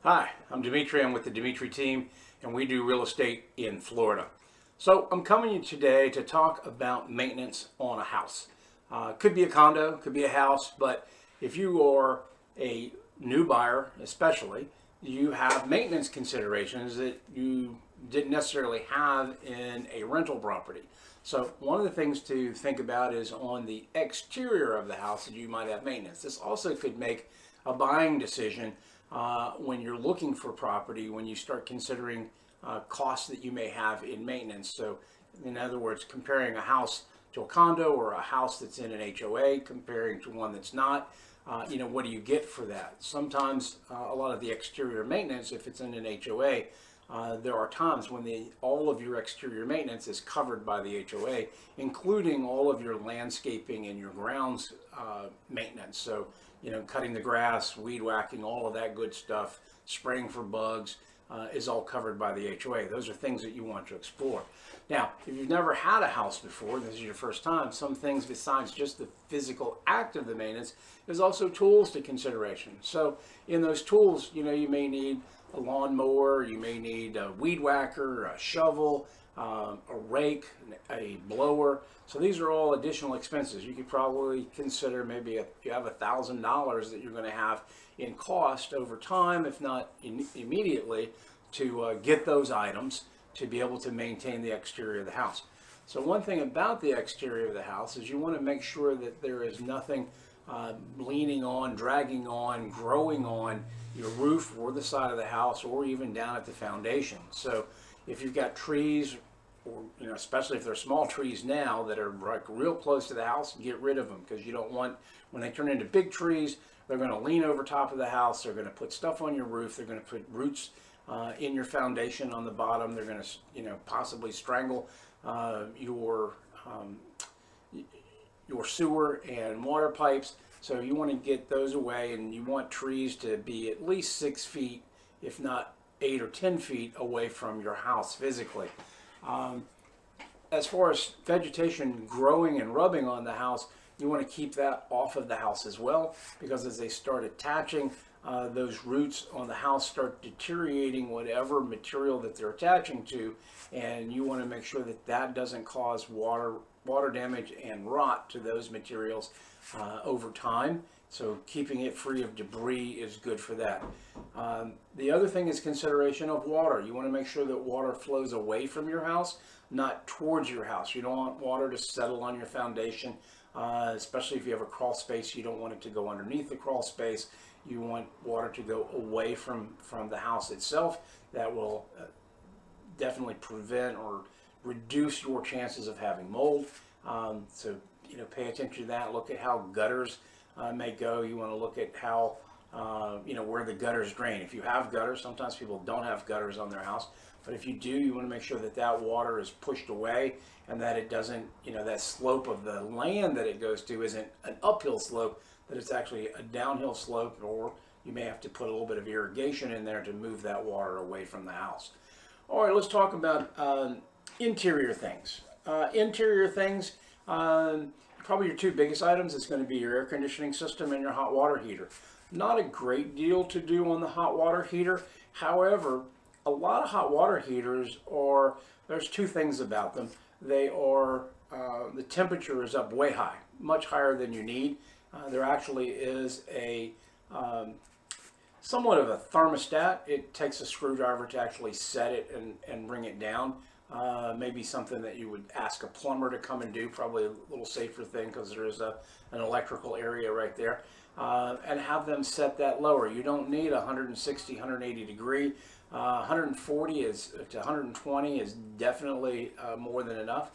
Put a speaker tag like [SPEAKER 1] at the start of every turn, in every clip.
[SPEAKER 1] Hi, I'm Dimitri. I'm with the Dimitri team, and we do real estate in Florida. So I'm coming to you today to talk about maintenance on a house. Could be a condo, could be a house, but if you are a new buyer, especially, you have maintenance considerations that you didn't necessarily have in a rental property. So one of the things to think about is on the exterior of the house that you might have maintenance. This also could make a buying decision when you're looking for property, when you start considering costs that you may have in maintenance. So in other words, comparing a house to a condo or a house that's in an HOA, comparing to one that's not, what do you get for that? Sometimes a lot of the exterior maintenance, if it's in an HOA, there are times when all of your exterior maintenance is covered by the HOA, including all of your landscaping and your grounds maintenance. So, cutting the grass, weed whacking, all of that good stuff, spraying for bugs is all covered by the HOA. Those are things that you want to explore. Now, if you've never had a house before, this is your first time, some things besides just the physical act of the maintenance is also tools to consideration. So in those tools, you may need a lawnmower, you may need a weed whacker, a shovel, a rake, a blower. So these are all additional expenses. You could probably consider maybe if you have $1,000 that you're going to have in cost over time, if not immediately, to get those items to be able to maintain the exterior of the house. So one thing about the exterior of the house is you want to make sure that there is nothing leaning on, dragging on, growing on your roof or the side of the house or even down at the foundation. So if you've got trees, or especially if they're small trees now that are like real close to the house, get rid of them, because you don't want, when they turn into big trees, they're going to lean over top of the house, they're going to put stuff on your roof, they're going to put roots in your foundation on the bottom, they're going to possibly strangle your sewer and water pipes. So you want to get those away, and you want trees to be at least 6 feet, if not 8 or 10 feet away from your house physically. As far as vegetation growing and rubbing on the house, you want to keep that off of the house as well, because as they start attaching, those roots on the house start deteriorating whatever material that they're attaching to, and you want to make sure that that doesn't cause water damage and rot to those materials over time. So keeping it free of debris is good for that. The other thing is consideration of water. You want to make sure that water flows away from your house, not towards your house. You don't want water to settle on your foundation, especially if you have a crawl space. You don't want it to go underneath the crawl space. You want water to go away from the house itself. That will definitely prevent or reduce your chances of having mold. So pay attention to that. Look at how gutters may go. You want to look at how where the gutters drain. If you have gutters, sometimes people don't have gutters on their house, but if you do, you want to make sure that that water is pushed away and that it doesn't, that slope of the land that it goes to isn't an uphill slope, that it's actually a downhill slope, or you may have to put a little bit of irrigation in there to move that water away from the house. All right, let's talk about interior things. Probably your two biggest items is going to be your air conditioning system and your hot water heater. Not a great deal to do on the hot water heater. However, a lot of hot water heaters there's two things about them. They are, the temperature is up way high, much higher than you need. There actually is a somewhat of a thermostat. It takes a screwdriver to actually set it and bring it down. Maybe something that you would ask a plumber to come and do, probably a little safer thing, because there is an electrical area right there, and have them set that lower. You don't need 160, 180 degree. 140 to 120 is definitely more than enough.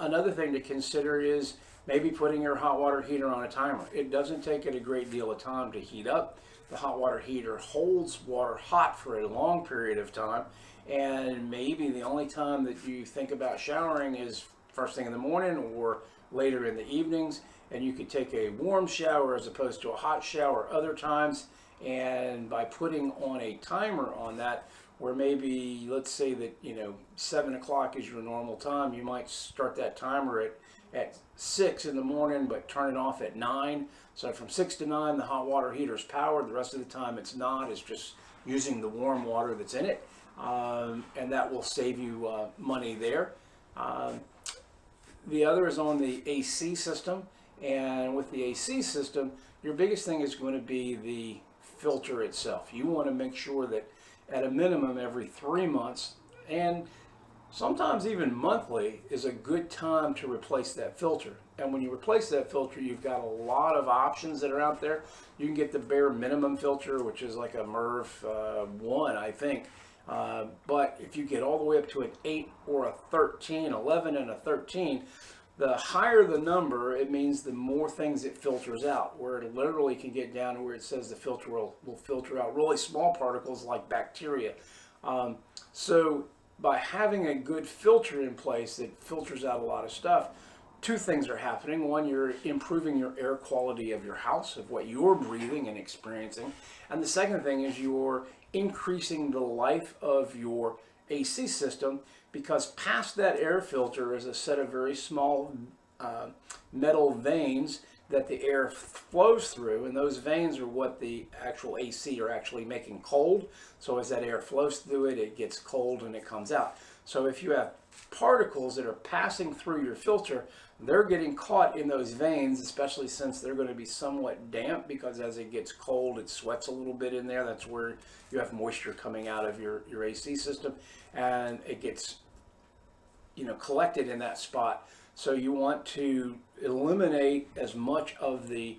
[SPEAKER 1] Another thing to consider is maybe putting your hot water heater on a timer. It doesn't take it a great deal of time to heat up. The hot water heater holds water hot for a long period of time, and maybe the only time that you think about showering is first thing in the morning or later in the evenings, and you could take a warm shower as opposed to a hot shower other times. And by putting on a timer on that, where maybe let's say that 7 o'clock is your normal time, you might start that timer at 6 in the morning, but turn it off at 9. So from 6 to 9, the hot water heater is powered. The rest of the time it's not. It's just using the warm water that's in it. And that will save you money there. The other is on the AC system. And with the AC system, your biggest thing is going to be the filter itself. You want to make sure that at a minimum every 3 months, and sometimes even monthly, is a good time to replace that filter. And when you replace that filter, you've got a lot of options that are out there. You can get the bare minimum filter, which is like a MERV 1, I think. But if you get all the way up to an 8 or a 13, 11 and a 13, the higher the number, it means the more things it filters out, where it literally can get down to where it says the filter will filter out really small particles like bacteria. So by having a good filter in place that filters out a lot of stuff, two things are happening. One, you're improving your air quality of your house, of what you're breathing and experiencing. And the second thing is you're increasing the life of your AC system, because past that air filter is a set of very small metal veins that the air flows through, and those veins are what the actual AC are actually making cold. So as that air flows through it, it gets cold and it comes out. So if you have particles that are passing through your filter, they're getting caught in those veins, especially since they're going to be somewhat damp, because as it gets cold, it sweats a little bit in there. That's where you have moisture coming out of your AC system, and it gets, collected in that spot. So you want to eliminate as much of the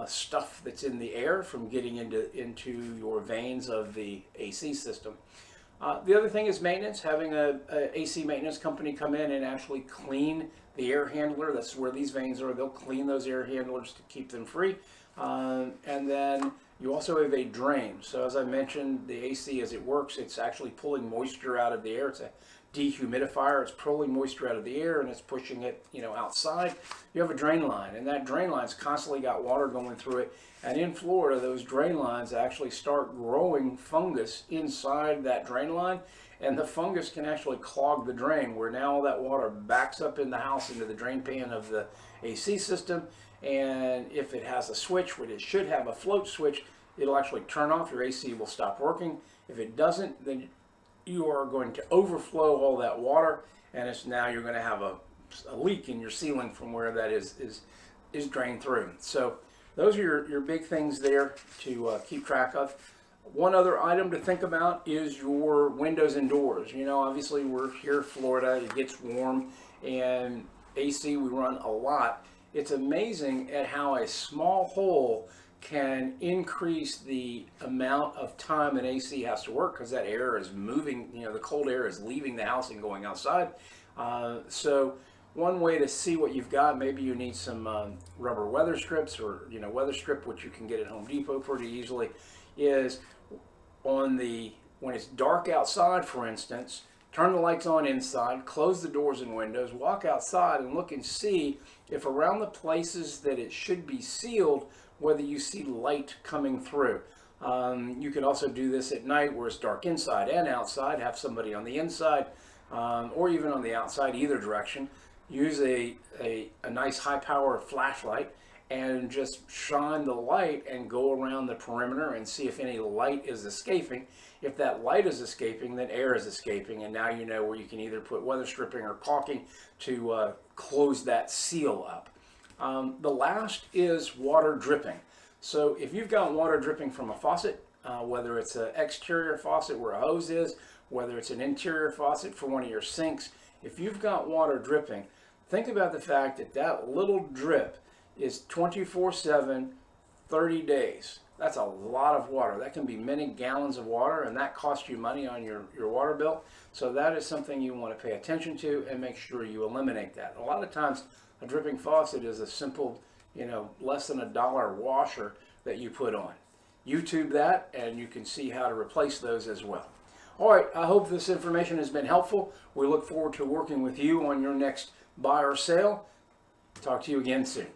[SPEAKER 1] stuff that's in the air from getting into your veins of the AC system. The other thing is maintenance, having a AC maintenance company come in and actually clean the air handler. That's where these veins are. They'll clean those air handlers to keep them free. And then you also have a drain. So as I mentioned, the AC, as it works, it's actually pulling moisture out of the air. It's a dehumidifier. It's pulling moisture out of the air and it's pushing it, outside. You have a drain line, and that drain line's constantly got water going through it. And in Florida, those drain lines actually start growing fungus inside that drain line, and the fungus can actually clog the drain, where now all that water backs up in the house into the drain pan of the AC system. And if it has a switch, which it should have a float switch, it'll actually turn off. Your AC will stop working. If it doesn't, then you are going to overflow all that water, and now you're going to have a leak in your ceiling from where that is drained through. So those are your big things there to keep track of. One other item to think about is your windows and doors. Obviously we're here in Florida, it gets warm, and AC we run a lot. It's amazing at how a small hole can increase the amount of time an AC has to work, because that air is moving, the cold air is leaving the house and going outside. So one way to see what you've got, maybe you need some rubber weather strips, or weather strip, which you can get at Home Depot pretty easily, is when it's dark outside, for instance, turn the lights on inside, close the doors and windows, walk outside and look and see if around the places that it should be sealed, whether you see light coming through. You can also do this at night where it's dark inside and outside. Have somebody on the inside or even on the outside, either direction. Use a nice high power flashlight and just shine the light and go around the perimeter and see if any light is escaping. If that light is escaping, then air is escaping, and now you know where you can either put weather stripping or caulking to close that seal up. The last is water dripping. So if you've got water dripping from a faucet, whether it's an exterior faucet where a hose is, whether it's an interior faucet for one of your sinks, if you've got water dripping, think about the fact that that little drip is 24/7, 30 days. That's a lot of water. That can be many gallons of water, and that costs you money on your water bill. So that is something you want to pay attention to and make sure you eliminate that. A lot of times a dripping faucet is a simple, less than $1 washer that you put on. YouTube that and you can see how to replace those as well. All right, I hope this information has been helpful. We look forward to working with you on your next buy or sale. Talk to you again soon.